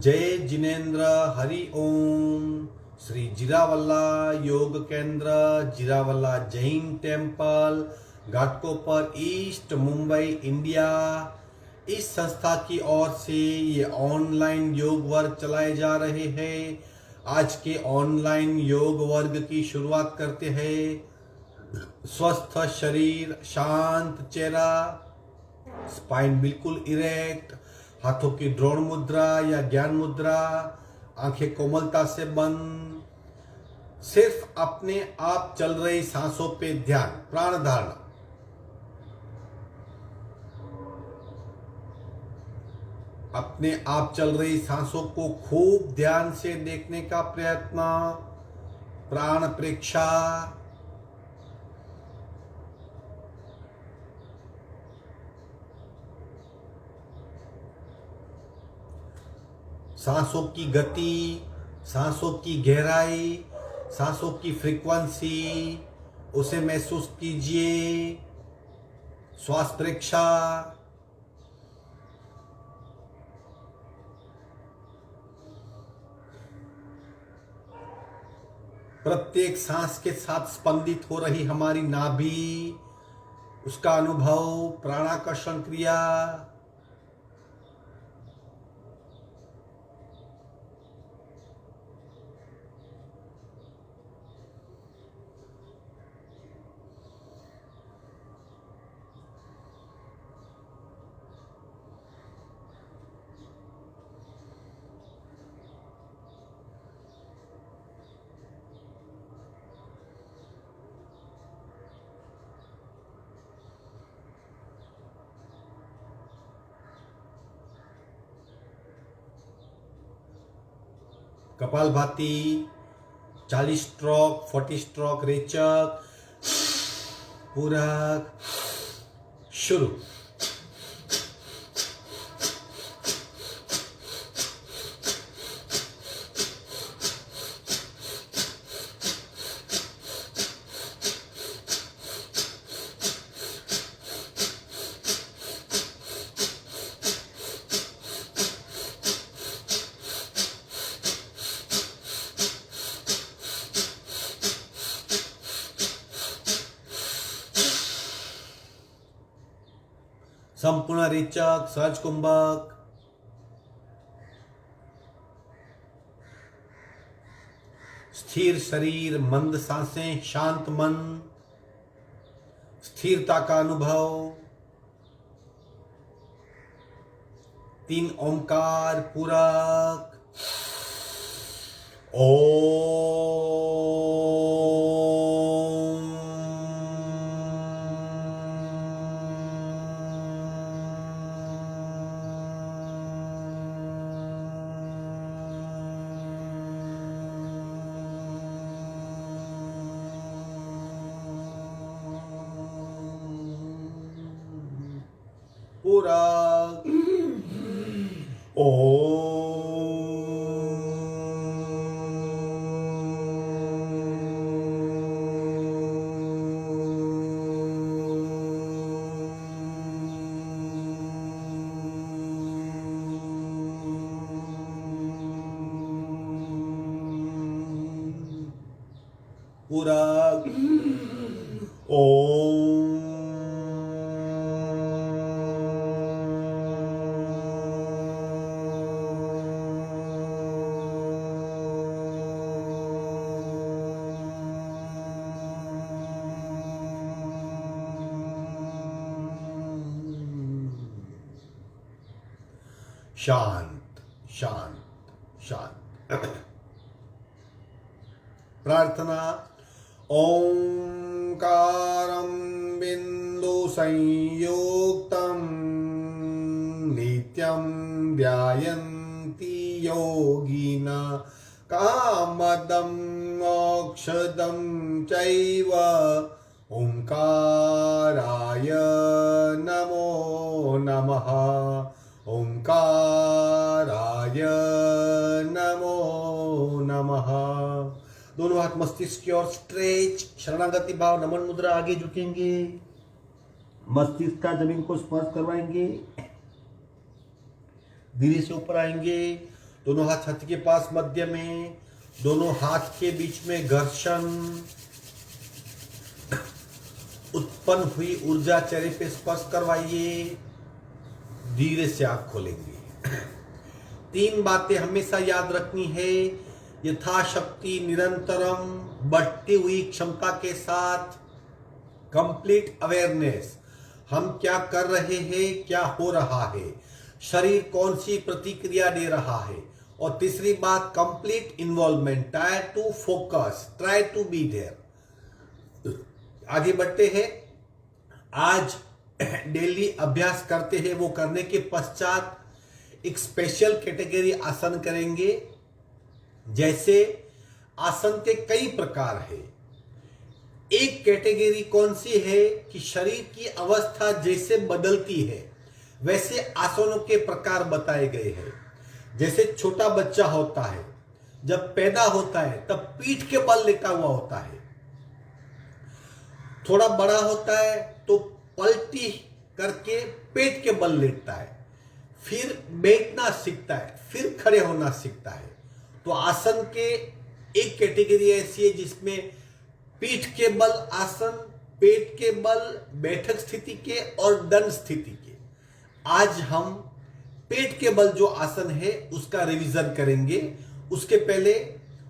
जय जिनेन्द्र हरि ओम। Shri Jirawala Yog Kendra Jirawala Jain temple Ghatkopar east Mumbai India, इस संस्था की ओर से ये ऑनलाइन योग वर्ग चलाए जा रहे हैं। आज के ऑनलाइन योग वर्ग की शुरुआत करते हैं। स्वस्थ शरीर, शांत चेहरा, स्पाइन बिल्कुल इरेक्ट, हाथों की ड्रोन मुद्रा या ज्ञान मुद्रा, आंखें कोमलता से बंद, सिर्फ अपने आप चल रही सांसों पे ध्यान, प्राण धारणा। अपने आप चल रही सांसों को खूब ध्यान से देखने का प्रयत्न, प्राण प्रेक्षा। सांसों की गति, सांसों की गहराई, सांसों की फ्रीक्वेंसी, उसे महसूस कीजिए। श्वास प्रेक्षा। प्रत्येक सांस के साथ स्पंदित हो रही हमारी नाभि, उसका अनुभव, प्राणाकर्षण क्रिया। कपालभाति 40 स्ट्रोक, 40 स्ट्रोक रेचक, पूरक। शुरू। संपूर्ण रेचक, सहज कुंभक। स्थिर शरीर, मंद सांसें, शांत मन, स्थिरता का अनुभव। 3 ओंकार पूरक। पूरक। पूरक। शांत शांत शांत। प्रार्थना। ओंकारं बिंदु संयुक्तं नित्यं ध्यायन्ति योगिनः कामदं मोक्षदं चैव ओंकाराय नमो नमः। ओंकाराय नमो नमः। दोनों हाथ मस्तिष्क की ओर स्ट्रेच, शरणागति भाव, नमन मुद्रा। आगे झुकेंगे, मस्तिष्क का जमीन को स्पर्श करवाएंगे, धीरे से ऊपर आएंगे, दोनों हाथ छाती के पास मध्य में, दोनों हाथ के बीच में घर्षण, उत्पन्न हुई ऊर्जा चेहरे पे स्पर्श करवाइए। धीरे से आंख खोलेंगे। 3 बातें हमेशा याद रखनी है। यथाशक्ति निरंतरम, बढ़ती हुई क्षमता के साथ, कंप्लीट अवेयरनेस, हम क्या कर रहे हैं, क्या हो रहा है, शरीर कौन सी प्रतिक्रिया दे रहा है। और तीसरी बात, complete involvement, try to focus, try to be there. आगे बढ़ते हैं। आज डेली अभ्यास करते हैं, वो करने के पश्चात एक स्पेशल कैटेगरी आसन करेंगे। जैसे आसन के कई प्रकार है, एक कैटेगरी कौन सी है कि शरीर की अवस्था जैसे बदलती है वैसे आसनों के प्रकार बताए गए हैं। जैसे छोटा बच्चा होता है, जब पैदा होता है तब पीठ के बल लेटा हुआ होता है। थोड़ा बड़ा होता है तो पलटी करके पेट के बल लेटता है, फिर बैठना सीखता है, फिर खड़े होना सीखता है। तो आसन के एक कैटेगरी ऐसी है जिसमें पीठ के बल आसन, पेट के बल बैठक स्थिति के और दंड स्थिति के। आज हम पेट के बल जो आसन है उसका रिवीजन करेंगे। उसके पहले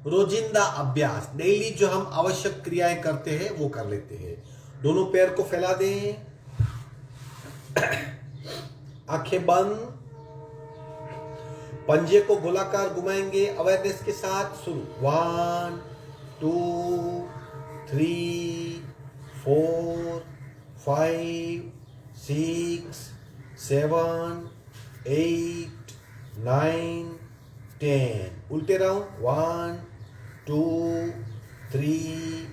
रोजिंदा अभ्यास, डेली जो हम आवश्यक क्रियाएं करते हैं वो कर लेते हैं। दोनों पैर को फैला दें, आंखें बंद, पंजे को गोलाकार घुमाएंगे अवेयरनेस के साथ। शुरू। 1 2 3 4 5 6 7 8 9 10। उल्टे राउंड। 1 2 3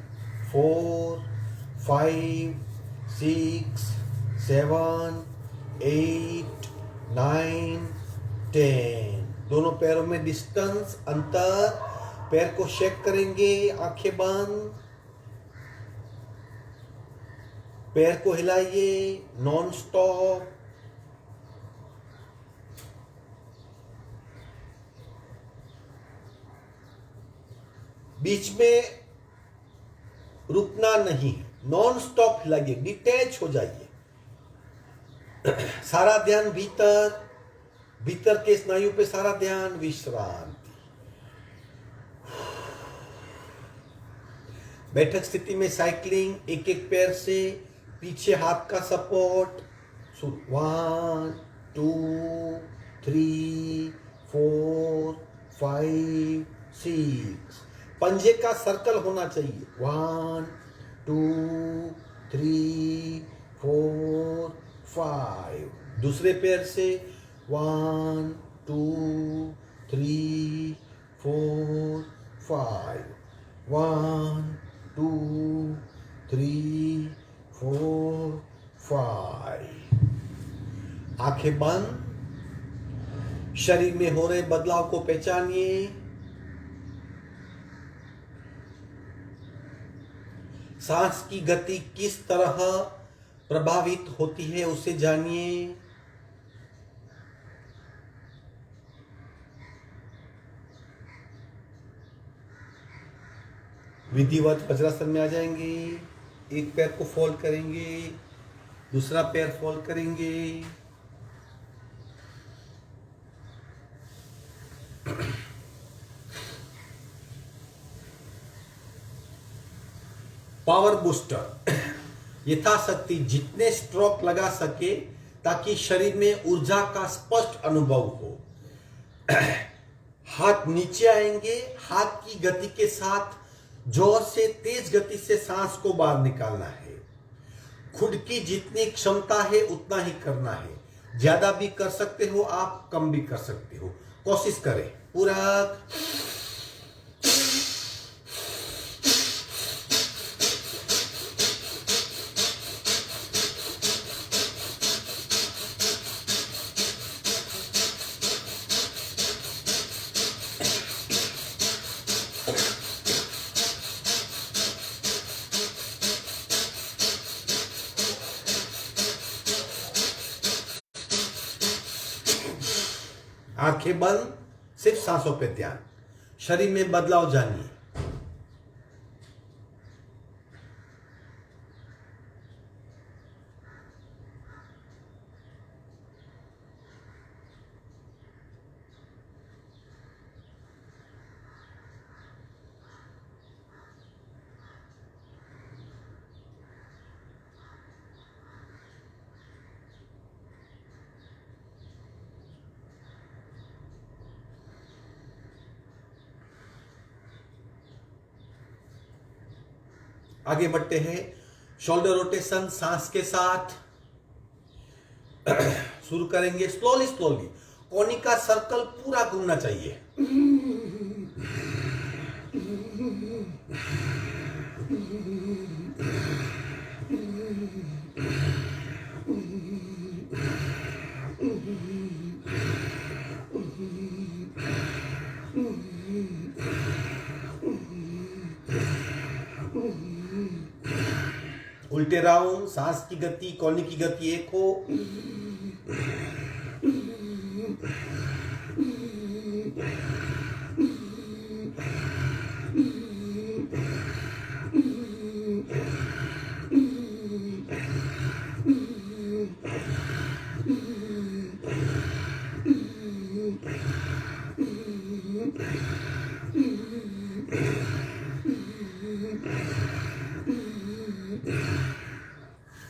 4 5 6 7 8 9 10। दोनों पैरों में डिस्टेंस, अंतर। पैर को शेक करेंगे, आंखें बंद, पैर को हिलाइए नॉन स्टॉप। बीच में रुकना नहीं, नॉन स्टॉप हिलाइए, डिटैच हो जाइए। सारा ध्यान भीतर, भीतर के स्नायु पे सारा ध्यान। विश्रांति। बैठक स्थिति में साइकिलिंग, एक एक पैर से, पीछे हाथ का सपोर्ट। 1 2 3 4 5 6। पंजे का सर्कल होना चाहिए। 1 2 3 4 5। दूसरे पैर से 1 2 3 4 5। 1 2 3 4 5। आंखें बंद। शरीर में हो रहे बदलाव को पहचानिए। सांस की गति किस तरह प्रभावित होती है उसे जानिए। विधिवत वज्रासन में आ जाएंगे। एक पैर को फोल्ड करेंगे, दूसरा पैर फोल्ड करेंगे। पावर बूस्टर, यथाशक्ति जितने स्ट्रोक लगा सके ताकि शरीर में ऊर्जा का स्पष्ट अनुभव हो। हाथ नीचे आएंगे, हाथ की गति के साथ जोर से तेज गति से सांस को बाहर निकालना है। खुद की जितनी क्षमता है उतना ही करना है। ज्यादा भी कर सकते हो आप, कम भी कर सकते हो। कोशिश करें पूरा। आंखें बंद, सिर्फ सांसों पे ध्यान, शरीर में बदलाव जानिए। आगे बढ़ते हैं, शोल्डर रोटेशन सांस के साथ शुरू करेंगे। स्लोली स्लोली कोनिका सर्कल पूरा घूमना चाहिए। उल्टे राउंड, सांस की गति कोनी की गति एक हो।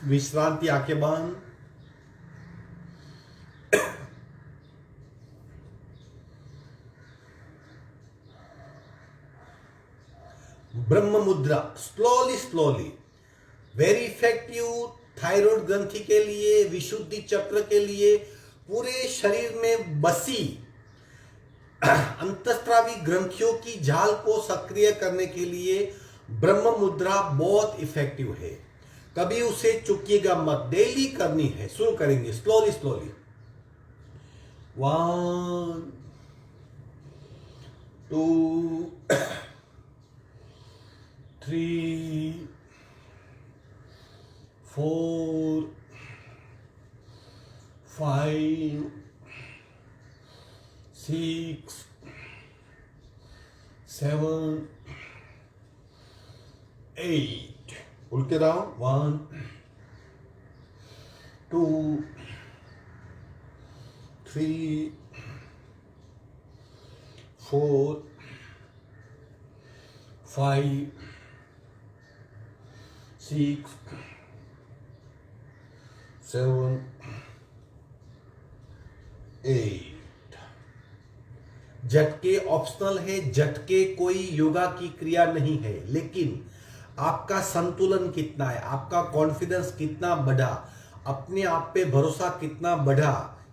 विश्रांति, आंखें बंद। ब्रह्म मुद्रा, slowly slowly, very effective thyroid ग्रंथि के लिए, विशुद्धि चक्र के लिए, पूरे शरीर में बसी अंतस्त्रावी ग्रंथियों की जाल को सक्रिय करने के लिए ब्रह्म मुद्रा बहुत इफेक्टिव है। कभी उसे चुकिएगा मत, डेली करनी है। शुरू करेंगे स्लोली स्लोली। 1 2 3 4 5 6 7 8। उल्टे राउंड, 1 2 3 4 5 6 7 8। झटके ऑप्शनल है, झटके कोई योगा की क्रिया नहीं है, लेकिन आपका संतुलन कितना है, आपका कॉन्फिडेंस कितना बढ़ा, अपने आप पे भरोसा कितना बढ़ा,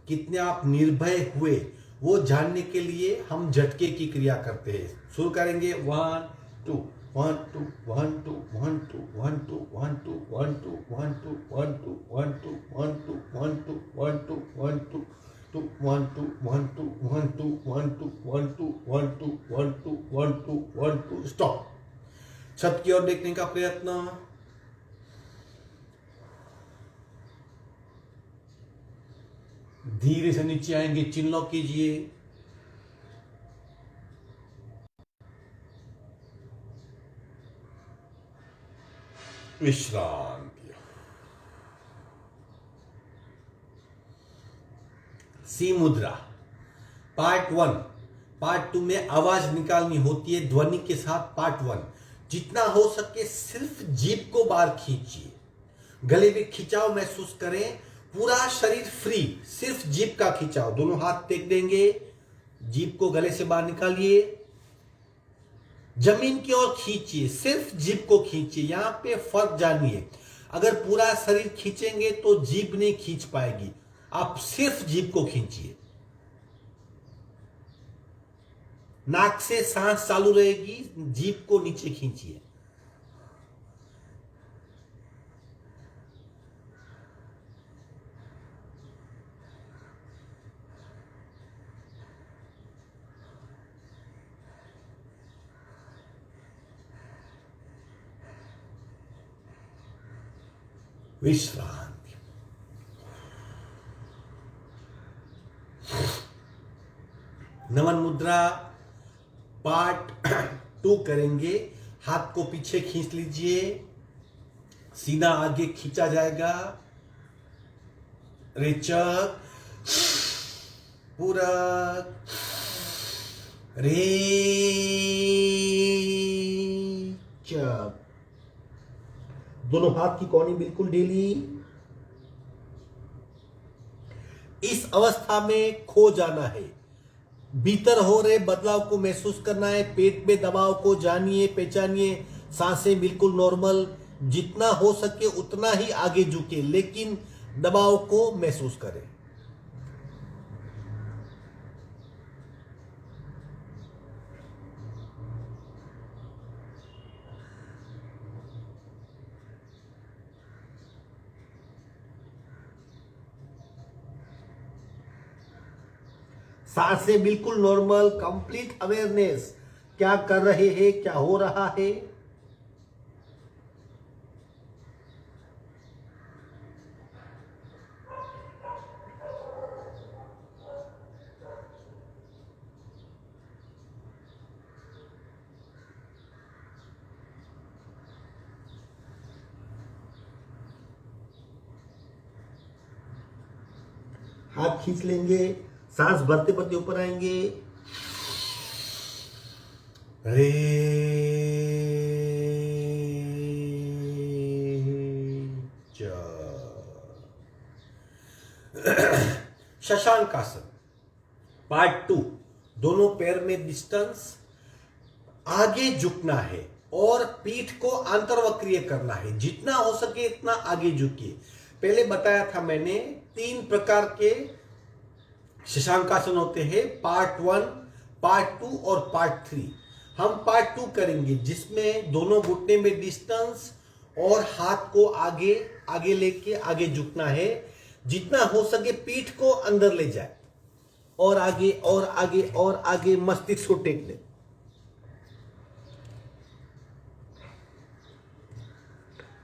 कितने आप निर्भय हुए, वो जानने के लिए हम झटके की क्रिया करते हैं। शुरू करेंगे 1 2 1 2 1 2 1 2 1 2 1 2 1 2 1 2 1 2 1 2 1 2 1 2 1 2 1 2 1 2 1 2 1 2 1 2 1 2 1 2 1 2 1 2 1 2। स्टॉप। छत की ओर देखने का प्रयत्न। धीरे से नीचे आएंगे, चिन लॉक कीजिए। विश्रांति। सी मुद्रा पार्ट 1। पार्ट 2 में आवाज निकालनी होती है ध्वनि के साथ। पार्ट 1 जितना हो सके सिर्फ जीभ को बाहर खींचिए, गले में खिंचाव महसूस करें, पूरा शरीर फ्री, सिर्फ जीभ का खिंचाव। दोनों हाथ टेक देंगे, जीभ को गले से बाहर निकालिए, जमीन की ओर खींचिए, सिर्फ जीभ को खींचिए। यहां पे फर्क जानिए, अगर पूरा शरीर खींचेंगे तो जीभ नहीं खींच पाएगी, आप सिर्फ जीभ को खींचिए। नाक से सांस चालू रहेगी, जीभ को नीचे खींचिए। विश्रांति। नमन मुद्रा पार्ट 2 करेंगे। हाथ को पीछे खींच लीजिए, सीना आगे खींचा जाएगा, रेचक, पूरक, रेचक। दोनों हाथ की कोहनी बिल्कुल ढीली। इस अवस्था में खो जाना है, भीतर हो रहे बदलाव को महसूस करना है। पेट में दबाव को जानिए, पहचानिए। सांसें बिल्कुल नॉर्मल, जितना हो सके उतना ही आगे झुके, लेकिन दबाव को महसूस करें। सांसें बिल्कुल नॉर्मल, कंप्लीट अवेयरनेस, क्या कर रहे हैं, क्या हो रहा है। हाथ खींच लेंगे, सांस भरते भरते ऊपर आएंगे। रे शशांक आसन पार्ट 2। दोनों पैर में डिस्टेंस, आगे झुकना है और पीठ को अंतर्वक्रीय करना है। जितना हो सके इतना आगे झुकिए। पहले बताया था मैंने 3 प्रकार के शशांकासन होते हैं, पार्ट 1, पार्ट 2 और पार्ट 3। हम पार्ट 2 करेंगे जिसमें दोनों घुटने में डिस्टेंस और हाथ को आगे आगे लेके आगे झुकना है। जितना हो सके पीठ को अंदर ले जाए और आगे और आगे और आगे, मस्तिष्क को टेक ले।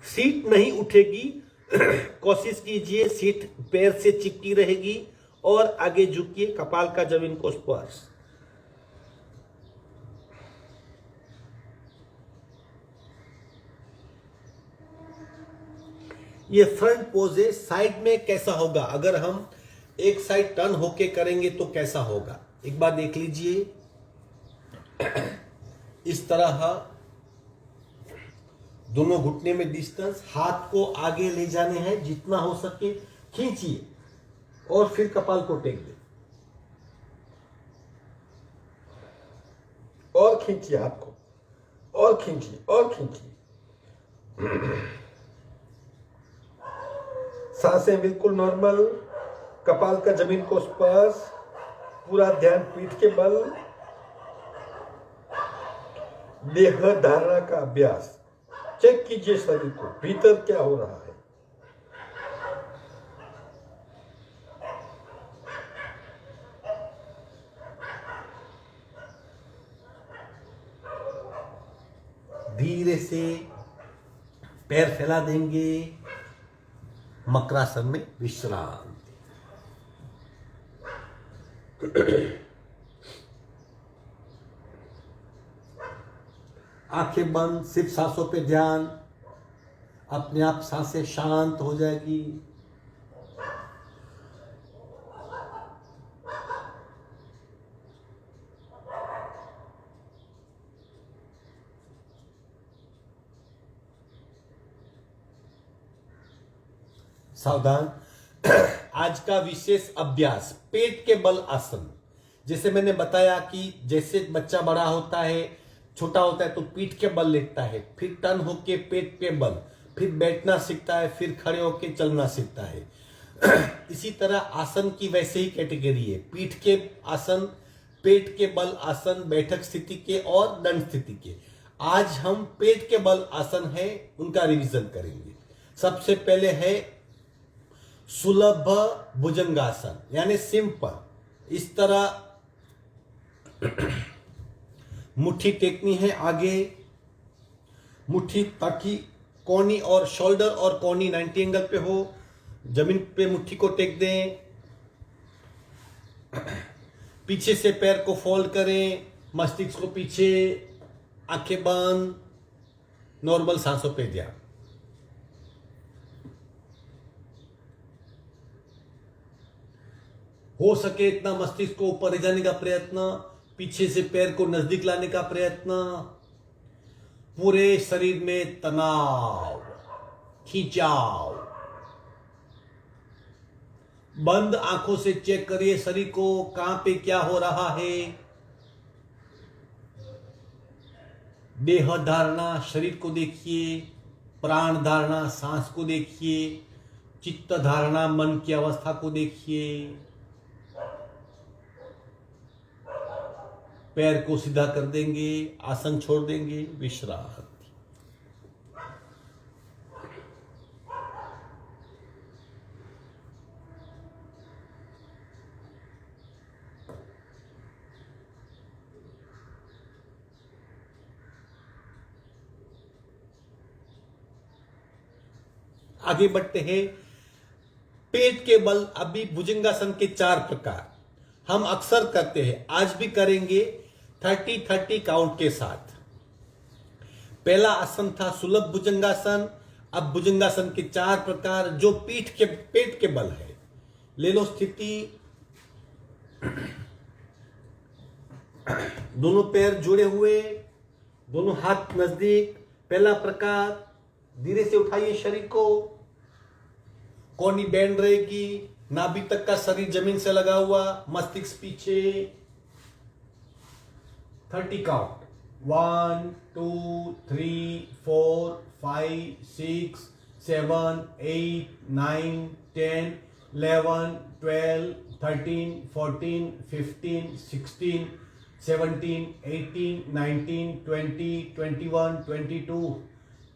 सीट नहीं उठेगी, कोशिश कीजिए सीट पैर से चिपकी रहेगी और आगे झुकिए, कपाल का जमीन को स्पर्श। ये फ्रंट पोज है। साइड में कैसा होगा, अगर हम एक साइड टर्न होके करेंगे तो कैसा होगा, एक बार देख लीजिए। इस तरह दोनों घुटने में डिस्टेंस, हाथ को आगे ले जाने हैं, जितना हो सके खींचिए और फिर कपाल को टेक दे और खींचिए हाथ को और खींचिए और खींचिए। सांसें बिल्कुल नॉर्मल, कपाल का जमीन को स्पर्श, पूरा ध्यान पीठ के बल, देह धारणा का अभ्यास। चेक कीजिए शरीर को, भीतर क्या हो रहा है। धीरे से पैर फैला देंगे, मकरासन में विश्राम। आंखें बंद, सिर्फ सांसों पे ध्यान, अपने आप सांसें शांत हो जाएगी। सावधान। आज का विशेष अभ्यास पेट के बल आसन। जैसे मैंने बताया कि जैसे बच्चा बड़ा होता है, छोटा होता है तो पीठ के बल लेता है, फिर टर्न होके पेट के बल, फिर बैठना सीखता है, फिर खड़े होके चलना सीखता है। इसी तरह आसन की वैसे ही कैटेगरी है, पीठ के आसन, पेट के बल आसन, बैठक स्थिति के और दंड स्थिति के। आज हम पेट के बल आसन है उनका रिवीजन करेंगे। सबसे पहले है सुलभ भुजंगासन, यानी सिंपल। इस तरह मुट्ठी टेकनी है आगे, मुट्ठी ताकि कोहनी और शोल्डर और कोहनी 90 एंगल पे हो। जमीन पे मुट्ठी को टेक दें। पीछे से पैर को फोल्ड करें, मस्तिष्क को पीछे, आंखें बंद, नॉर्मल सांसों पे ध्यान। हो सके इतना मस्तिष्क को ऊपर ले जाने का प्रयत्न, पीछे से पैर को नजदीक लाने का प्रयत्न। पूरे शरीर में तनाव, खिंचाव। बंद आंखों से चेक करिए शरीर को, कहां पे क्या हो रहा है। देह धारणा शरीर को देखिए, प्राण धारणा सांस को देखिए, चित्त धारणा मन की अवस्था को देखिए। पैर को सीधा कर देंगे, आसन छोड़ देंगे, विश्राम। आगे बढ़ते हैं। पेट के बल, अभी भुजंगासन के 4 प्रकार हम अक्सर करते हैं, आज भी करेंगे 30-30 काउंट के साथ। पहला आसन था सुलभ भुजंगासन। अब भुजंगासन के 4 प्रकार जो पेट के बल है। ले लो स्थिति, दोनों पैर जुड़े हुए, दोनों हाथ नजदीक। पहला प्रकार, धीरे से उठाइए शरीर को, कोहनी बैंड रहेगी, नाभि तक का शरीर जमीन से लगा हुआ, मस्तिष्क पीछे। 30 काउंट, 1 2 3 4 5 6 7 8 9 10 11 12 13 14 15 16 17 18 19 20 21 22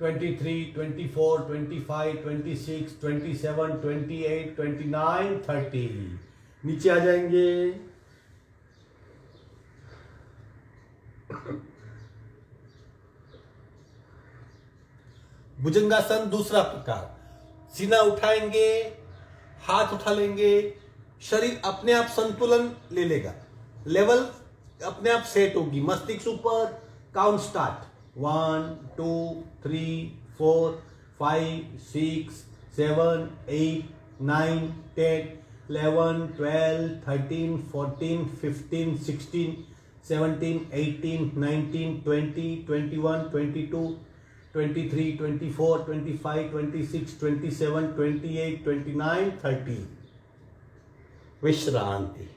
23 24 25 26 27 28 29 30। नीचे आ जाएंगे। भुजंगासन दूसरा प्रकार, सीना उठाएंगे, हाथ उठा लेंगे, शरीर अपने आप संतुलन ले लेगा, लेवल अपने आप सेट होगी, मस्तिष्क ऊपर। Count start, 1 2 3 4 5 6 7 8 9 10 11 12 13 14 15 16 17 18 19 20 21 22 23 24 25 26 27 28 29 30। विश्रांति।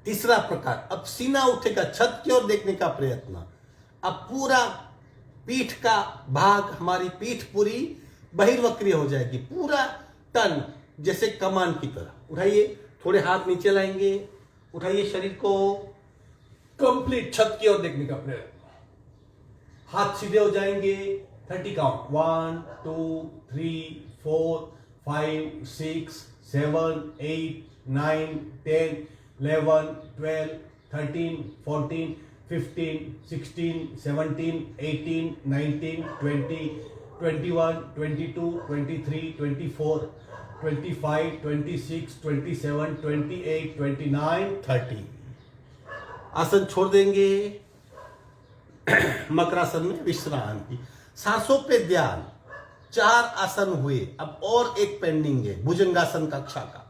तीसरा प्रकार, अब सीना उठेगा, छत की ओर देखने का प्रयत्न। अब पूरा पीठ का भाग, हमारी पीठ पूरी बहिर्वक्रीय हो जाएगी, पूरा तन जैसे कमान की तरह। उठाइए, थोड़े हाथ नीचे लाएंगे, उठाइए शरीर को, कंप्लीट छत की ओर देखने का प्रयत्न। हाथ सीधे हो जाएंगे। 30 काउंट, 1 2 3 4 5 6 7 8 9 10 11 12 13 14 15 16 17 18 19 20 21 22 23 24 25 26 27 28 29 30। आसन छोड़ देंगे। मकरासन में विश्रांति। सांसों पे ध्यान। 4 आसन हुए, अब और एक पेंडिंग है, भुजंगासन कक्षा का।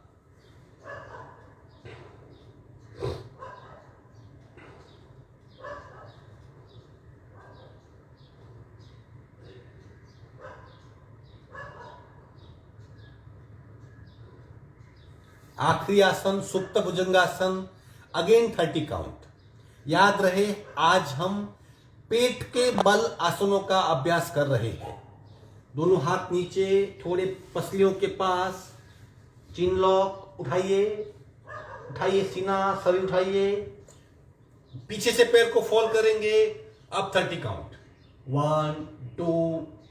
आखिरी आसन सुप्त भुजंगासन, अगेन 30 काउंट। याद रहे, आज हम पेट के बल आसनों का अभ्यास कर रहे हैं। दोनों हाथ नीचे, थोड़े पसलियों के पास, चिन लॉक। उठाइए, उठाइए सीना, शरीर उठाइए, पीछे से पैर को फोल्ड करेंगे। अब 30 काउंट, 1 2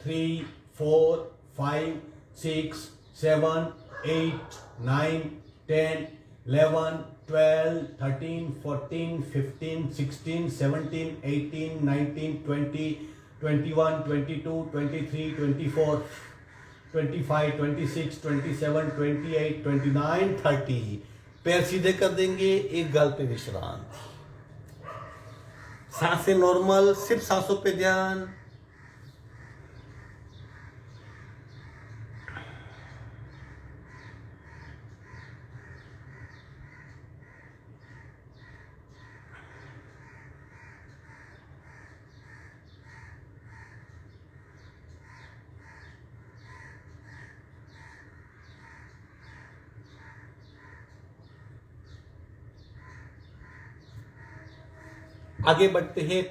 3 4 5 6 7 8 9 10 11 12 13 14 15 16 17 18 19 20 21 22 23 24 25, 26, 27, 28, 29, 30। पैर सीधे कर देंगे, एक गाल पे विश्राम। सांसें नॉर्मल, सिर्फ सांसों पे ध्यान। आगे बढ़ते हैं।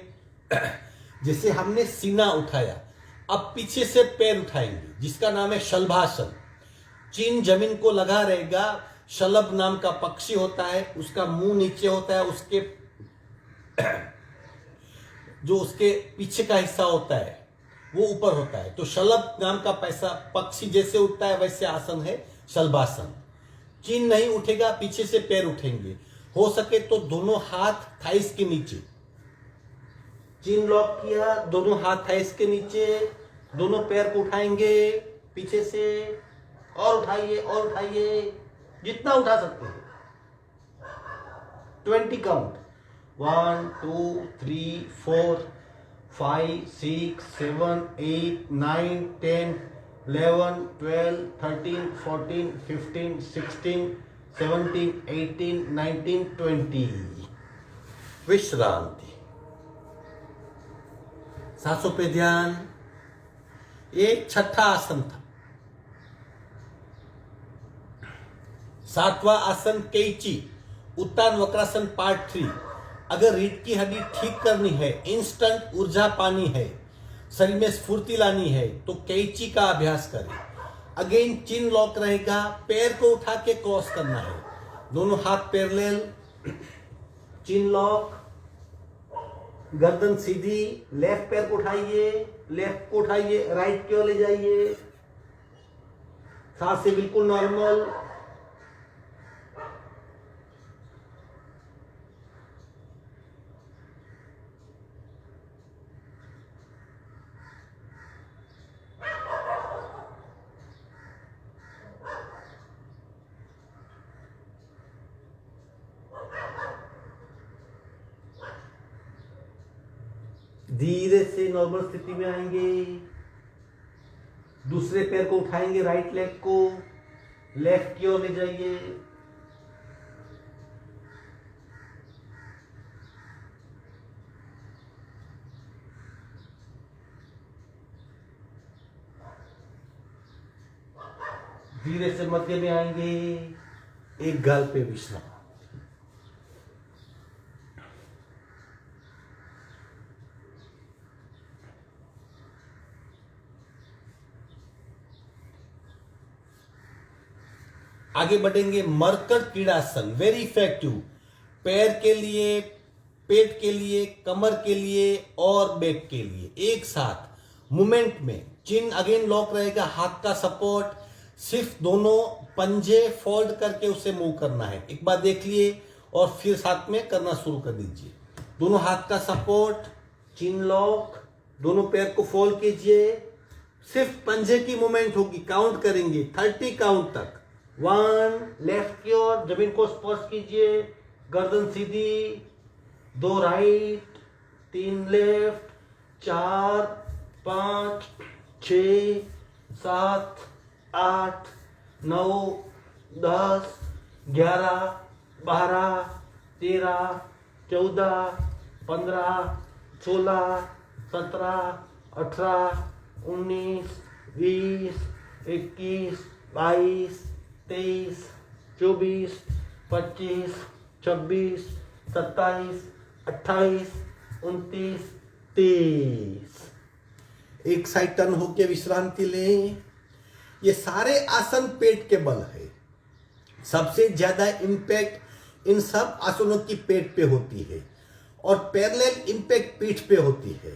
जैसे हमने सीना उठाया, अब पीछे से पैर उठाएंगे, जिसका नाम है शलभासन। चिन्ह जमीन को लगा रहेगा। शलभ नाम का पक्षी होता है, उसका मुंह नीचे होता है, उसके जो उसके पीछे का हिस्सा होता है वो ऊपर होता है। तो शलभ नाम का पक्षी जैसे उठता है वैसे आसन है शलभासन। चिन्ह नहीं उठेगा, पीछे से पैर उठेंगे। हो सके तो दोनों हाथ थाइस के नीचे। चिन्ह लॉक किया, दोनों हाथ थाइस के नीचे, दोनों पैर को उठाएंगे पीछे से, और उठाइए जितना उठा सकते हैं। 20 काउंट। 1 2 3 4 5 6 7 8 9 10 11 12 13 14 15 16 17 18 19 20। विश्रांति। सांसों पे ध्यान। एक छठा आसन था। 7वां आसन कैची, उत्तान वक्रासन पार्ट 3। अगर रीढ़ की हड्डी ठीक करनी है, इंस्टेंट ऊर्जा पानी है, शरीर में स्फूर्ति लानी है, तो कैची का अभ्यास करें। अगेन चिन्ह लॉक रहेगा, पैर को उठा के क्रॉस करना है, दोनों हाथ पैरेलल, चिन्ह लॉक, गर्दन सीधी, लेफ्ट पैर को उठाइए, राइट की ओर ले जाइए, सांसें बिल्कुल नॉर्मल। धीरे से नॉर्मल स्थिति में आएंगे। दूसरे पैर को उठाएंगे, राइट लेग को लेफ्ट की ओर ले जाइए। धीरे से मध्य में आएंगे, एक गाल पे विश्राम। आगे बढ़ेंगे। मरकट क्रीड़ासन, वेरी इफेक्टिव, पैर के लिए, पेट के लिए, कमर के लिए और बैक के लिए एक साथ मूवमेंट में। चिन्ह अगेन लॉक रहेगा, हाथ का सपोर्ट, सिर्फ दोनों पंजे फोल्ड करके उसे मूव करना है। एक बार देख लिए और फिर साथ में करना शुरू कर दीजिए। दोनों हाथ का सपोर्ट, चिन्ह लॉक, दोनों पैर को फोल्ड कीजिए, सिर्फ पंजे की मूवमेंट होगी। काउंट करेंगे 30 काउंट तक। 1, लेफ्ट की ओर जमीन को स्पर्श कीजिए, गर्दन सीधी, 2 राइट, 3 लेफ्ट, 4 5 6 7 8 9 10 11 12 13 14 15 16 17 18 19 20 21 22 23 24 25 26 27 28 29 30। एक साइड टर्न होके विश्रांति लें। ये सारे आसन पेट के बल है। सबसे ज्यादा इंपैक्ट इन सब आसनों की पेट पे होती है और पैरेलल इंपैक्ट पीठ पे होती है।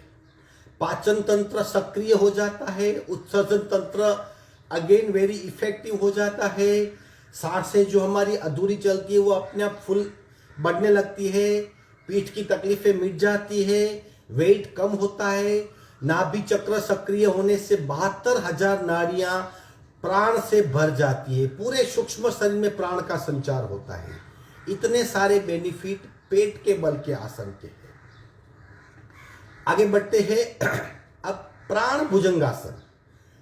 पाचन तंत्र सक्रिय हो जाता है, उत्सर्जन तंत्र अगेन वेरी इफेक्टिव हो जाता है। सांसें जो हमारी अधूरी चलती है वो अपने आप फुल बढ़ने लगती है, पीठ की तकलीफें मिट जाती है, वेट कम होता है। नाभि चक्र सक्रिय होने से 72,000 नाड़ियां प्राण से भर जाती है। पूरे सूक्ष्म शरीर में प्राण का संचार होता है। इतने सारे बेनिफिट पेट के बल के आसन के हैं। आगे बढ़ते हैं। अब प्राण भुजंगासन,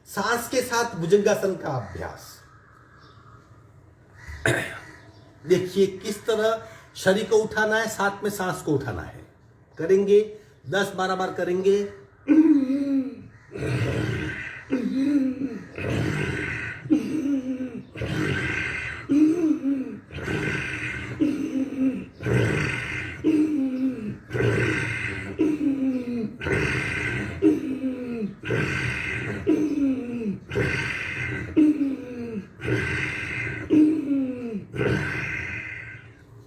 सांस के साथ भुजंगासन का अभ्यास। देखिए किस तरह शरीर को उठाना है, साथ में सांस को उठाना है। करेंगे 10-12 बार करेंगे।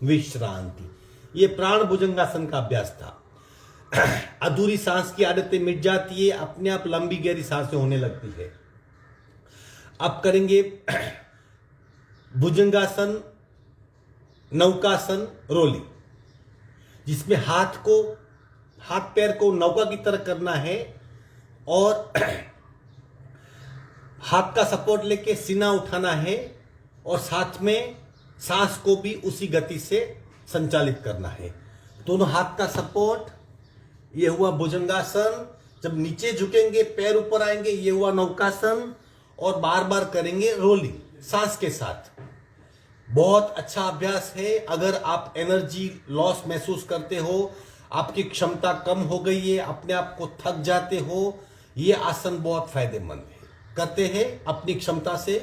विश्रांति, ये प्राण भुजंगासन का अभ्यास था। अधूरी सांस की आदतें मिट जाती है, अपने आप लंबी गहरी सांसें होने लगती है। अब करेंगे भुजंगासन, नौकासन, रोलिंग, जिसमें हाथ पैर को नौका की तरह करना है और हाथ का सपोर्ट लेके सीना उठाना है और साथ में सांस को भी उसी गति से संचालित करना है। दोनों हाथ का सपोर्ट, ये हुआ भुजंगासन। जब नीचे झुकेंगे पैर ऊपर आएंगे, ये हुआ नौकासन। और बार बार करेंगे रोलिंग सांस के साथ। बहुत अच्छा अभ्यास है। अगर आप एनर्जी लॉस महसूस करते हो, आपकी क्षमता कम हो गई है, अपने आप को थक जाते हो, ये आसन बहुत फायदेमंद है। करते हैं अपनी क्षमता से।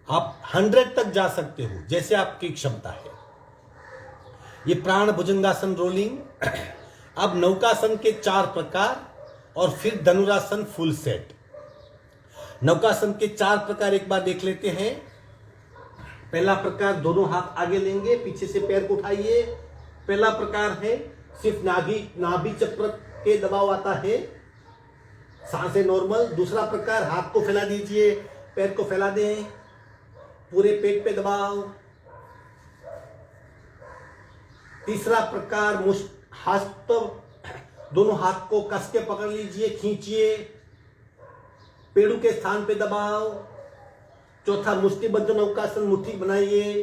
आप 100 तक जा सकते हो, जैसे आपकी क्षमता है। ये प्राण भुजंगासन, रोलिंग। अब नौकासन के 4 प्रकार और फिर धनुरासन फुल सेट। नौकासन के 4 प्रकार एक बार देख लेते हैं। पहला प्रकार, दोनों हाथ आगे लेंगे, पीछे से पैर को उठाइए। पहला प्रकार है सिर्फ नाभि चक्र के दबाव आता है, सांसें नॉर्मल। दूसरा प्रकार, हाथ को फैला दीजिए, पैर को फैला दें, पूरे पेट पे दबाव। तीसरा प्रकार, दोनों हाथ को कस के पकड़ लीजिए, खींचिए, पेड़ू के स्थान पे दबाव। चौथा, मुष्टिबद्ध नौकासन, मुट्ठी बनाइए,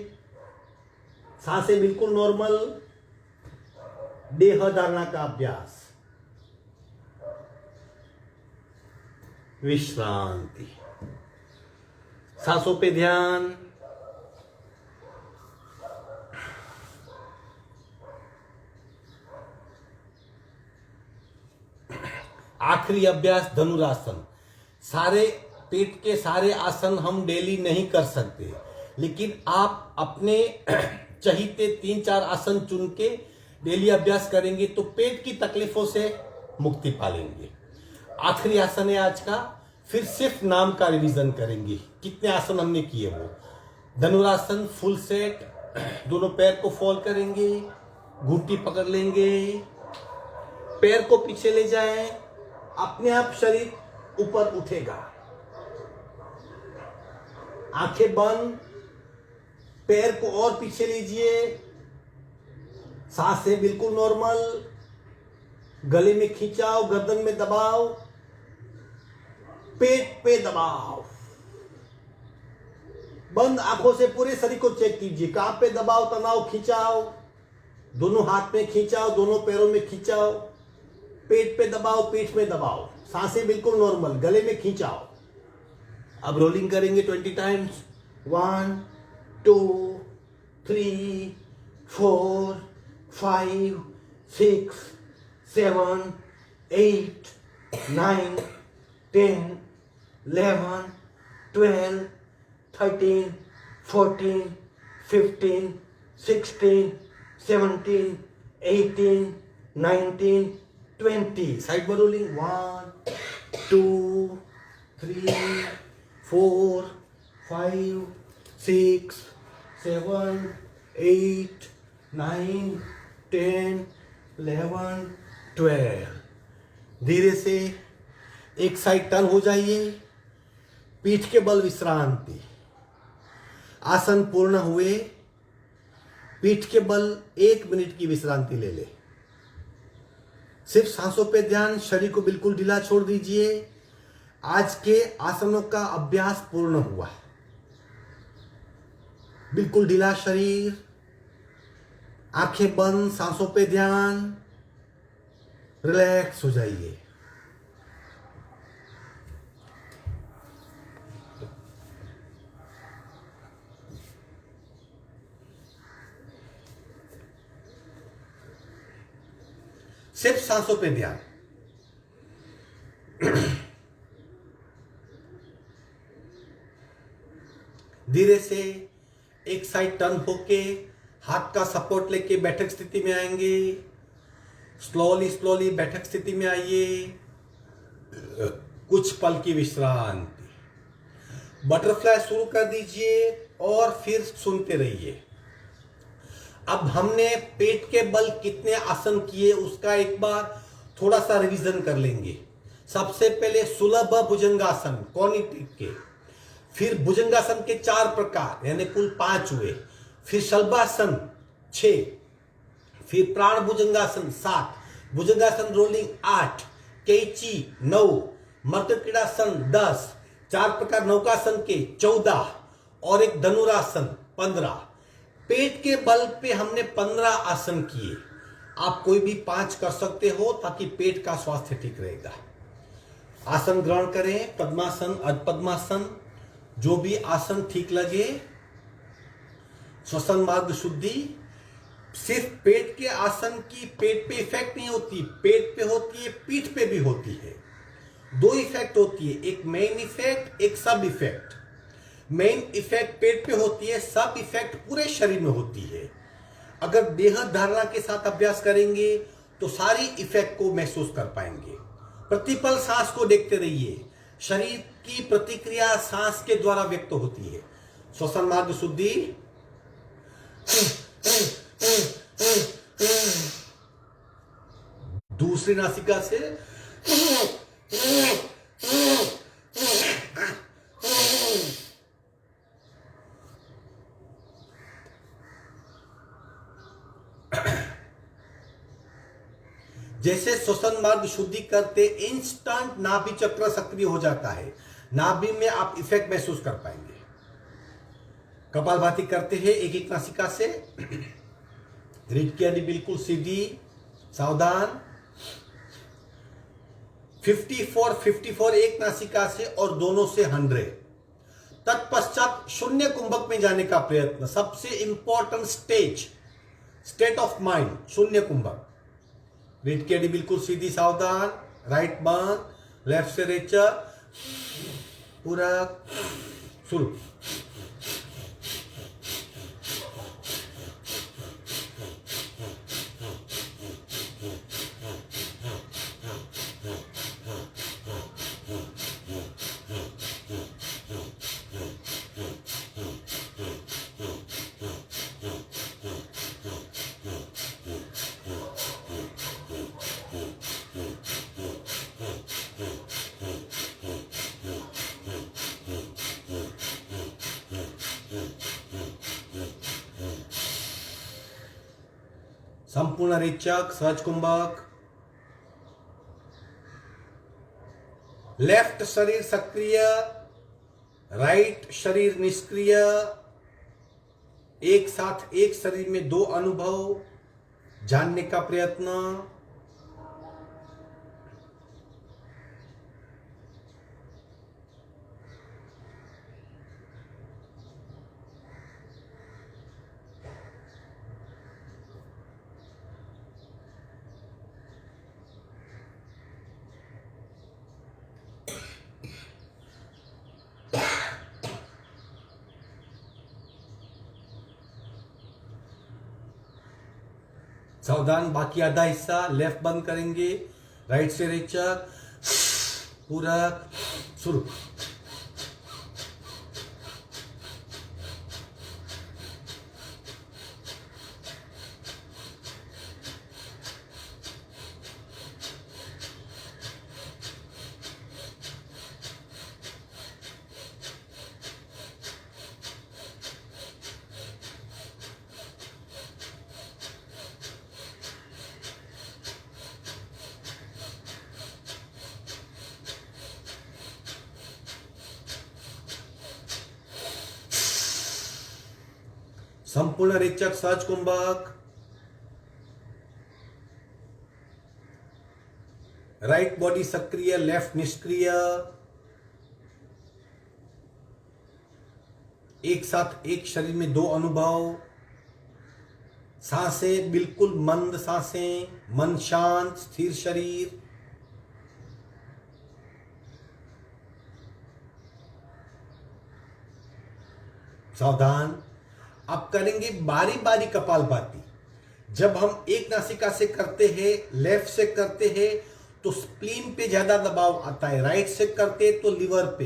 सांसें बिल्कुल नॉर्मल। देह धारणा का अभ्यास, विश्रांति, सांसों पे ध्यान। आखिरी अभ्यास धनुरासन। सारे पेट के सारे आसन हम डेली नहीं कर सकते, लेकिन आप अपने चहीते 3-4 आसन चुन के डेली अभ्यास करेंगे तो पेट की तकलीफों से मुक्ति पालेंगे। आखिरी आसन है आज का। फिर सिर्फ नाम का रिवीजन करेंगे, कितने आसन हमने किए वो। धनुरासन फुल सेट, दोनों पैर को फोल्ड करेंगे, घुट्टी पकड़ लेंगे, पैर को पीछे ले जाएं, अपने आप शरीर ऊपर उठेगा। आंखें बंद, पैर को और पीछे लीजिए, सांसें बिल्कुल नॉर्मल। गले में खिंचाव, गर्दन में दबाव, पेट पे दबाव। बंद आंखों से पूरे शरीर को चेक कीजिए, कहां पे दबाव, तनाव, खिंचाव। दोनों हाथ में खिंचाव, दोनों पैरों में खिंचाव, पेट पे दबाव, पीठ में दबाव, सांसें बिल्कुल नॉर्मल, गले में खिंचाव। अब रोलिंग करेंगे 20 टाइम्स। 1 2 3 4 5 6 7 8 9 10 11 12 13 14 15 16 17 18 19 20। साइड में रोलिंग। 1 2 3 4 5 6 7 8 9 10 11 12। धीरे से एक साइड टर्न हो जाइए, पीठ के बल विश्रांति। आसन पूर्ण हुए, पीठ के बल 1 मिनट की विश्रांति ले ले। सिर्फ सांसों पे ध्यान, शरीर को बिल्कुल ढीला छोड़ दीजिए। आज के आसनों का अभ्यास पूर्ण हुआ। बिल्कुल ढीला शरीर, आंखें बंद, सांसों पे ध्यान, रिलैक्स हो जाइए। सिर्फ सांसों पे ध्यान। धीरे से एक साइड टर्न होके हाथ का सपोर्ट लेके बैठक स्थिति में आएंगे। स्लोली स्लोली बैठक स्थिति में आइए। कुछ पल की विश्रांति। बटरफ्लाई शुरू कर दीजिए और फिर सुनते रहिए। अब हमने पेट के बल कितने आसन किए उसका एक बार थोड़ा सा रिवीजन कर लेंगे। सबसे पहले सुलभ भुजंगासन कोनी के, फिर भुजंगासन के 4 प्रकार यानी कुल 5 हुए, फिर शलभासन 6, फिर प्राण भुजंगासन 7, भुजंगासन रोलिंग 8, कैची 9, मर्कटिकासन 10, 4 प्रकार नौकासन के 14 और एक धनुरासन 15। पेट के बल पे हमने 15 आसन किए। आप कोई भी 5 कर सकते हो ताकि पेट का स्वास्थ्य ठीक रहेगा। आसन ग्रहण करें, पद्मासन, अर्धपद्मासन, जो भी आसन ठीक लगे। श्वसन मार्ग शुद्धि। सिर्फ पेट के आसन की पेट पे इफेक्ट नहीं होती, पेट पे होती है, पीठ पे भी होती है। 2 इफेक्ट होती है, एक मेन इफेक्ट, एक सब इफेक्ट। मेन इफेक्ट पेट पे होती है, सब इफेक्ट पूरे शरीर में होती है। अगर देह धारणा के साथ अभ्यास करेंगे तो सारी इफेक्ट को महसूस कर पाएंगे। प्रतिपल सांस को देखते रहिए। शरीर की प्रतिक्रिया सांस के द्वारा व्यक्त होती है। श्वसन मार्ग शुद्धि। दूसरी नासिका से जैसे श्वसन मार्ग शुद्धि करते इंस्टेंट नाभि चक्र सक्रिय हो जाता है। नाभि में आप इफेक्ट महसूस कर पाएंगे। कपालभाति करते हैं एक एक नासिका से। रीढ़ की हड्डी बिल्कुल सीधी, सावधान। 54 एक नासिका से और दोनों से 100। तत्पश्चात शून्य कुंभक में जाने का प्रयत्न। सबसे इंपॉर्टेंट स्टेट ऑफ माइंड, शून्य कुंभक। रीढ़ की हड्डी बिल्कुल सीधी, सावधान। राइट बंद, लेफ्ट से रेचर, पूरा शुरू। संपूर्ण रेचक, सहज कुंभक। लेफ्ट शरीर सक्रिय, राइट शरीर निष्क्रिय। एक साथ एक शरीर में 2 अनुभव जानने का प्रयत्न। सावधान, बाकी आधा हिस्सा लेफ्ट बंद करेंगे। राइट से रेचक, पूरा शुरू। संपूर्ण रेचक सहज कुंभक, राइट बॉडी सक्रिय, लेफ्ट निष्क्रिय, एक साथ एक शरीर में दो अनुभव, सांसें बिल्कुल मंद सांसें, मन शांत, स्थिर शरीर। सावधान। अब करेंगे बारी बारी कपालभाति। जब हम एक नासिका से करते हैं, लेफ्ट से करते हैं तो स्प्लीन पे ज्यादा दबाव आता है, राइट से करते हैं तो लिवर पे,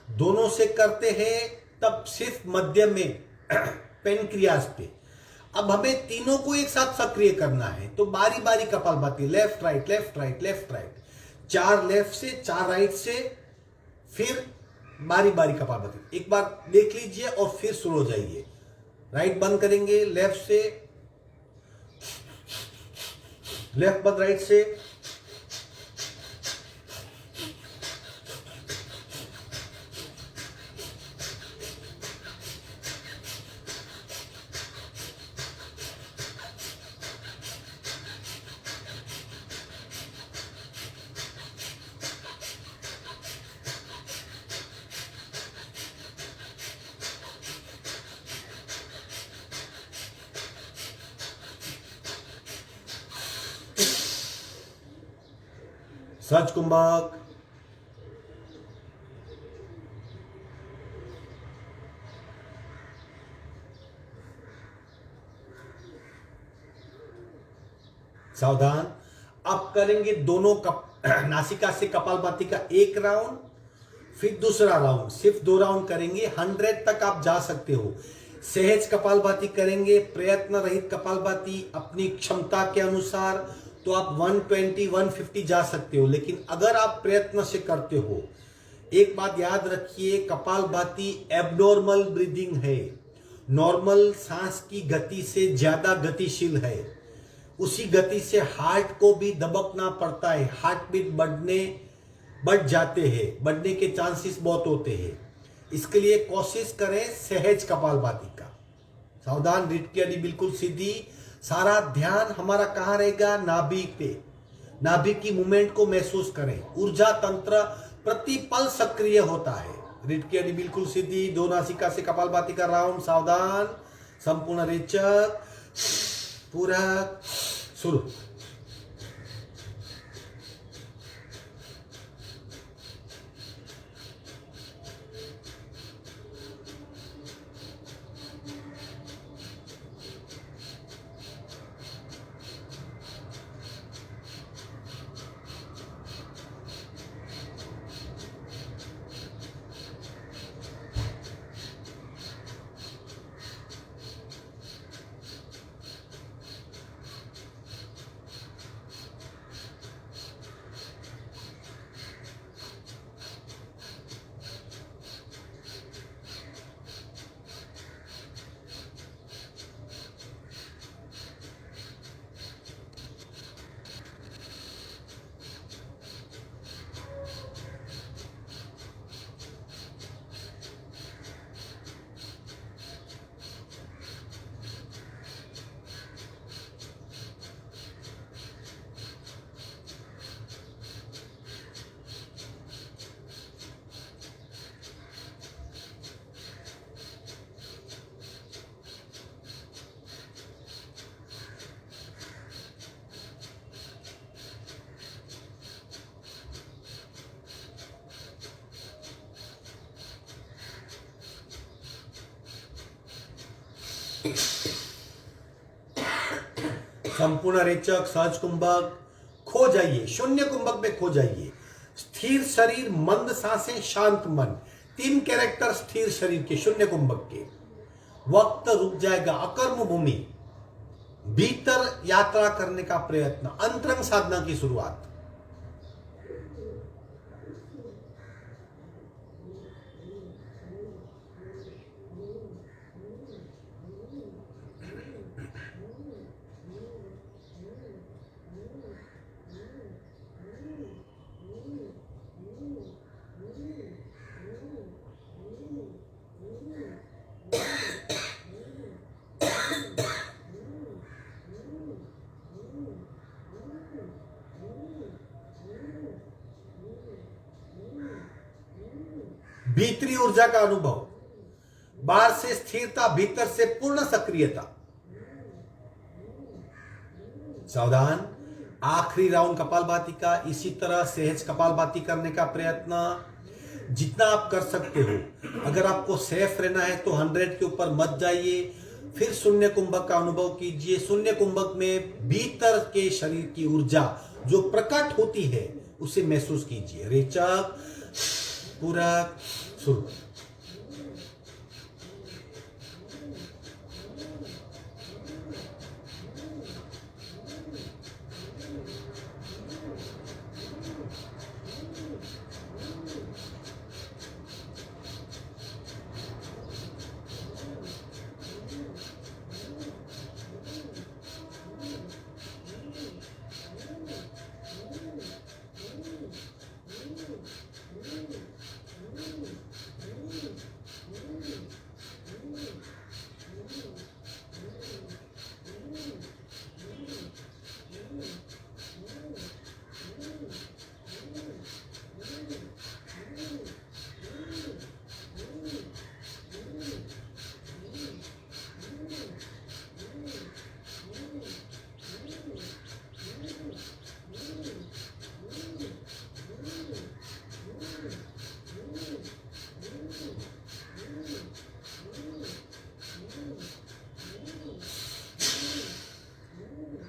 दोनों से करते हैं तब सिर्फ मध्य में पेनक्रियास पे। अब हमें तीनों को एक साथ सक्रिय करना है तो बारी बारी kapalbhati, left right left right left right, 4 left से 4 राइट से, फिर बारी बारी कपालभाति। एक बार देख लीजिए और फिर शुरू हो जाइए। राइट बंद करेंगे, लेफ्ट से, लेफ्ट बंद राइट से, सहज कुंभक, सावधान। अब करेंगे दोनों नासिका से कपालभाति का एक राउंड, फिर दूसरा राउंड, सिर्फ 2 राउंड करेंगे। 100 तक आप जा सकते हो। सहज कपालभाति करेंगे, प्रयत्न रहित कपालभाति अपनी क्षमता के अनुसार तो आप 120 150 जा सकते हो, लेकिन अगर आप प्रयत्न से करते हो, एक बात याद रखिए, कपालभाति एबनॉर्मल ब्रीदिंग है, नॉर्मल सांस की गति से ज्यादा गतिशील है। उसी गति से हार्ट को भी दबकना पड़ता है, हार्ट बीट बढ़ जाते हैं, बढ़ने के चांसेस बहुत होते हैं। इसके लिए कोशिश करें सहज कपालभाति का। सावधान, रीढ़ की हड्डी बिल्कुल सीधी, सारा ध्यान हमारा कहाँ रहेगा, नाभि पे। नाभि की मूवमेंट को महसूस करें, ऊर्जा तंत्र प्रति पल सक्रिय होता है। रीढ़ की हड्डी बिल्कुल सीधी, 2 नासिका से कपालभाति का राउंड। सावधान, संपूर्ण रेचक, पूरक, शुरू। संपूर्ण रेचक, सहज कुंभक, खो जाइए, शून्य कुंभक में खो जाइए। स्थिर शरीर, मंद सांसें, शांत मन, 3 कैरेक्टर स्थिर शरीर के शून्य कुंभक के। वक्त रुक जाएगा, अकर्म भूमि, भीतर यात्रा करने का प्रयत्न, अंतरंग साधना की शुरुआत। भीतरी ऊर्जा का अनुभव, बाहर से स्थिरता, भीतर से पूर्ण सक्रियता। सावधान, आखिरी राउंड कपालभाति का। इसी तरह सहज कपालभाति करने का प्रयत्न जितना आप कर सकते हो। अगर आपको सेफ रहना है तो 100 के ऊपर मत जाइए। फिर शून्य कुंभक का अनुभव कीजिए। शून्य कुंभक में भीतर के शरीर की ऊर्जा जो प्रकट होती है उसे महसूस कीजिए। रेचक, पूरक, शुरू।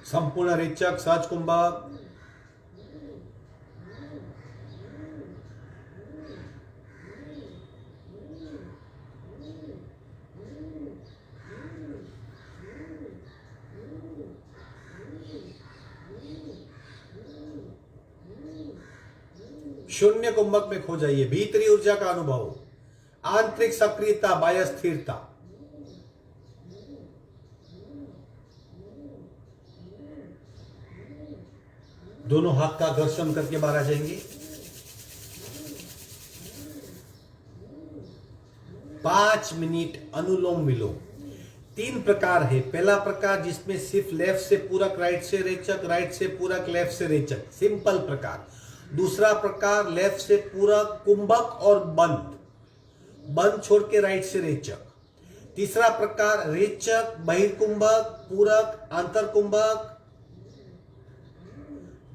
संपूर्ण रेचक, सहज कुंभक। शून्य कुंभक में खो जाइए। भीतरी ऊर्जा का अनुभव, आंतरिक सक्रियता, बाह्य स्थिरता। दोनों हाथ का घर्षण करके बाहर आ जाएंगे। 5 मिनट अनुलोम विलोम। 3 प्रकार है। पहला प्रकार जिसमें सिर्फ लेफ्ट से पूरक, राइट से रेचक, राइट से पूरक, लेफ्ट से रेचक, सिंपल प्रकार। दूसरा प्रकार लेफ्ट से पूरक, कुंभक और बंद, बंद छोड़ के राइट से रेचक। तीसरा प्रकार रेचक, बहिर्कुंभक, पूरक, आंतर कुंभक,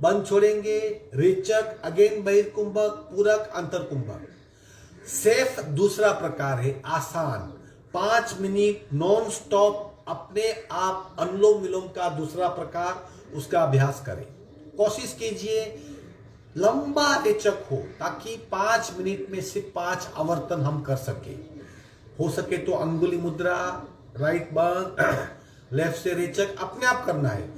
बंद छोड़ेंगे, रेचक, अगेन बहिर्कुंभक, पूरक, अंतर कुंभक। सेफ दूसरा प्रकार है, आसान। 5 मिनट नॉन स्टॉप अपने आप अनुलोम विलोम का दूसरा प्रकार, उसका अभ्यास करें। कोशिश कीजिए लंबा रेचक हो ताकि 5 मिनट में सिर्फ 5 आवर्तन हम कर सके। हो सके तो अंगुली मुद्रा, राइट बंद, लेफ्ट से रेचक अपने आप करना है।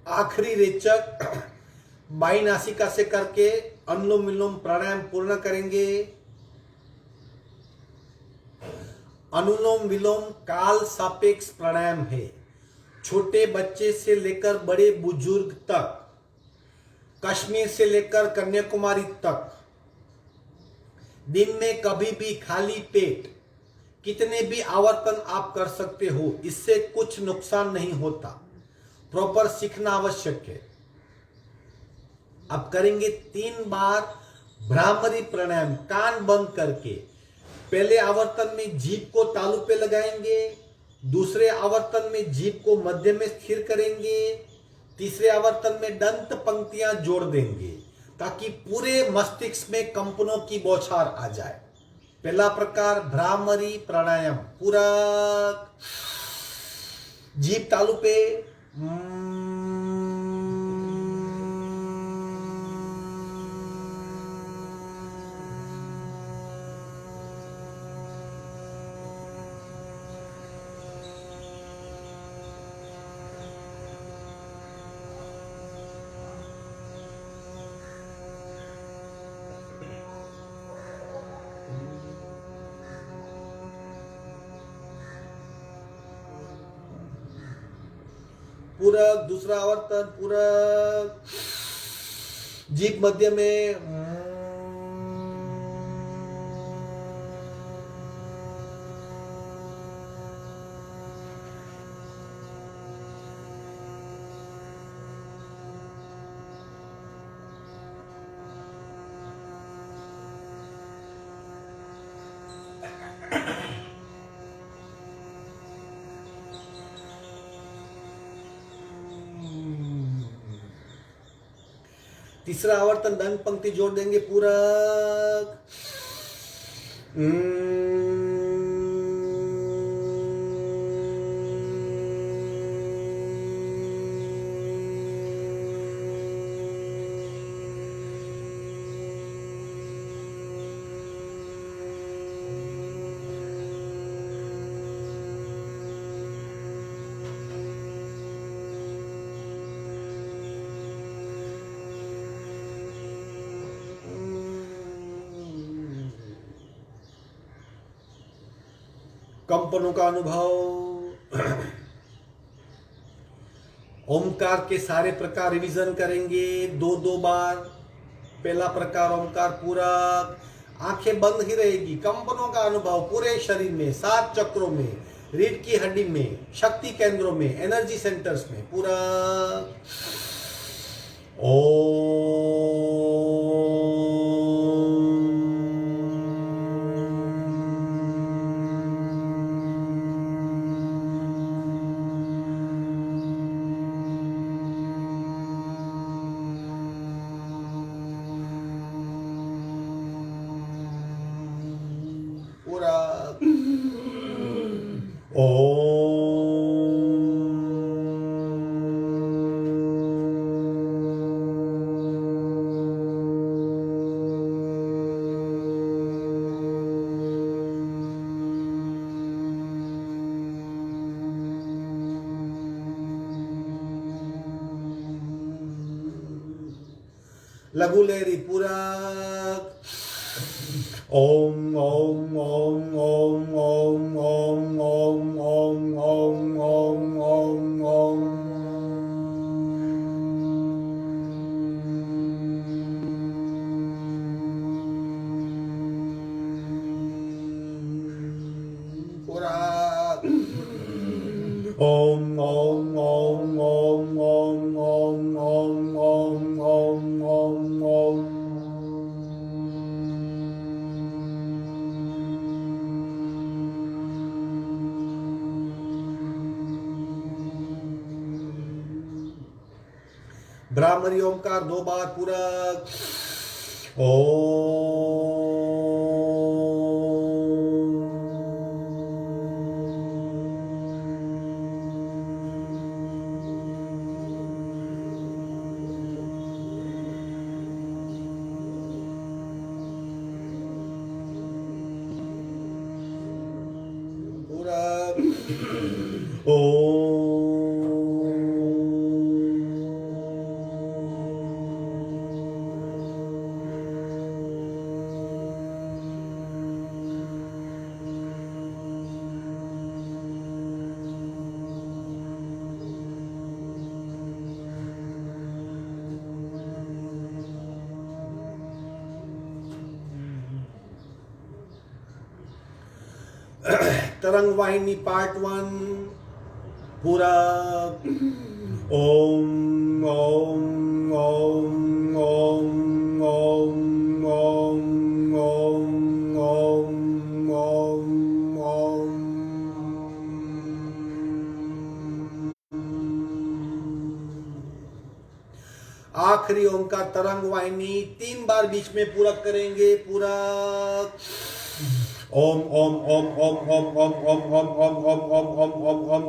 आखिरी रेचक बाई नासिका से करके अनुलोम विलोम प्राणायाम पूर्ण करेंगे। अनुलोम विलोम काल सापेक्ष प्राणायाम है। छोटे बच्चे से लेकर बड़े बुजुर्ग तक, कश्मीर से लेकर कन्याकुमारी तक, दिन में कभी भी खाली पेट कितने भी आवर्तन आप कर सकते हो, इससे कुछ नुकसान नहीं होता। प्रॉपर सीखना आवश्यक है। अब करेंगे 3 बार भ्रामरी प्राणायाम कान बंद करके। पहले आवर्तन में जीभ को तालू पे लगाएंगे, दूसरे आवर्तन में जीभ को मध्य में स्थिर करेंगे, तीसरे आवर्तन में दंत पंक्तियां जोड़ देंगे ताकि पूरे मस्तिष्क में कंपनों की बौछार आ जाए। पहला प्रकार भ्रामरी प्राणायाम, पूरा जीभ तालू पे पूरक, दूसरा आवर्तन पूरक, जीभ मध्य में तीसरा आवर्तन दंत पंक्ति जोड़ देंगे पूरक। कंपनों का अनुभव। ओमकार के सारे प्रकार रिवीजन करेंगे 2-2 बार। पहला प्रकार ओमकार पूरक, आंखें बंद ही रहेगी। कंपनों का अनुभव पूरे शरीर में, 7 चक्रों में, रीढ़ की हड्डी में, शक्ति केंद्रों में, एनर्जी सेंटर्स में पूरक। लघु लहरी पूरक। ओम ओम ओम ओम ओम ओम ओम ओम ओम ओम ओम ओम। पूरक। ओम ओम ओम ओम ओम ओम ओम ओम ओम ओम ओम। ब्राह्मणी ओमकार 2 बार पूरक। पूरक। तरंग वाहिनी पार्ट 1 पूरा ओम ओम ओम ओम ओम ओम ओम ओम ओम ओम। आखिरी ओम का तरंग वाहिनी 3 बार बीच में पूरा करेंगे। पूरा ओम ओम ओम ओम ओम ओम ओम ओम ओम ओम ओम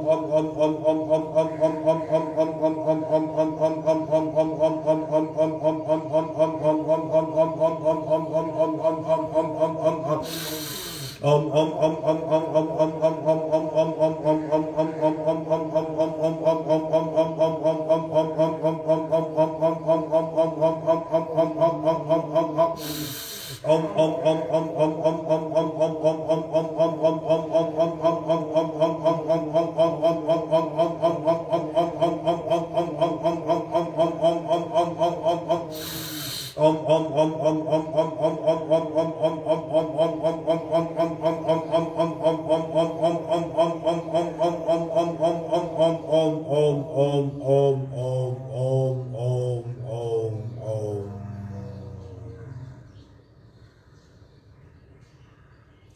ओम ओम ओम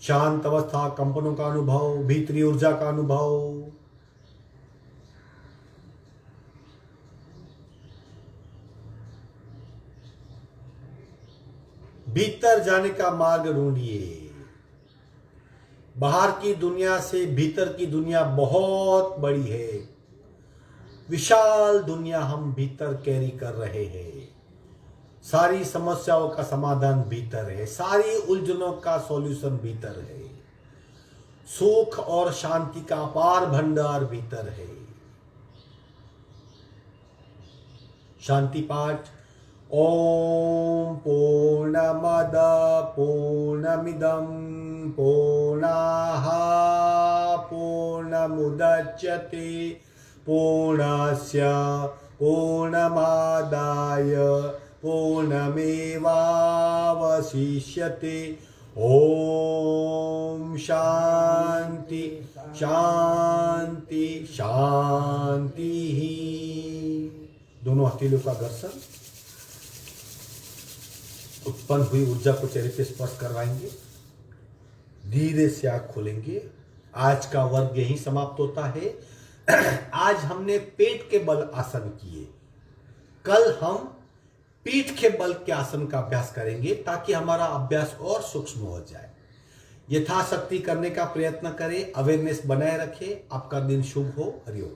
शांत अवस्था, कंपनों का अनुभव, भीतरी ऊर्जा का अनुभव। भीतर जाने का मार्ग ढूंढिए। बाहर की दुनिया से भीतर की दुनिया बहुत बड़ी है। विशाल दुनिया हम भीतर कैरी कर रहे हैं। सारी समस्याओं का समाधान भीतर है। सारी उलझनों का सॉल्यूशन भीतर है। सुख और शांति का अपार भंडार भीतर है। शांति पाठ। ओम पूर्णमद पूर्णमिदं पूर्णाः पूर्णमुदच्यते पूर्णस्य पूर्णमादाय पूर्णमेवावशिष्यते। ओम शांति शांति शांति। दोनों हथेलियों का घर्षण उत्पन्न हुई ऊर्जा को चेहरे पे स्पर्श करवाएंगे। धीरे से आंख खोलेंगे। आज का वर्ग यहीं समाप्त होता है। आज हमने पेट के बल आसन किए। कल हम पीठ के बल के आसन का अभ्यास करेंगे ताकि हमारा अभ्यास और सूक्ष्म हो जाए। यथाशक्ति करने का प्रयत्न करें। अवेयरनेस बनाए रखें। आपका दिन शुभ हो। हरिओम।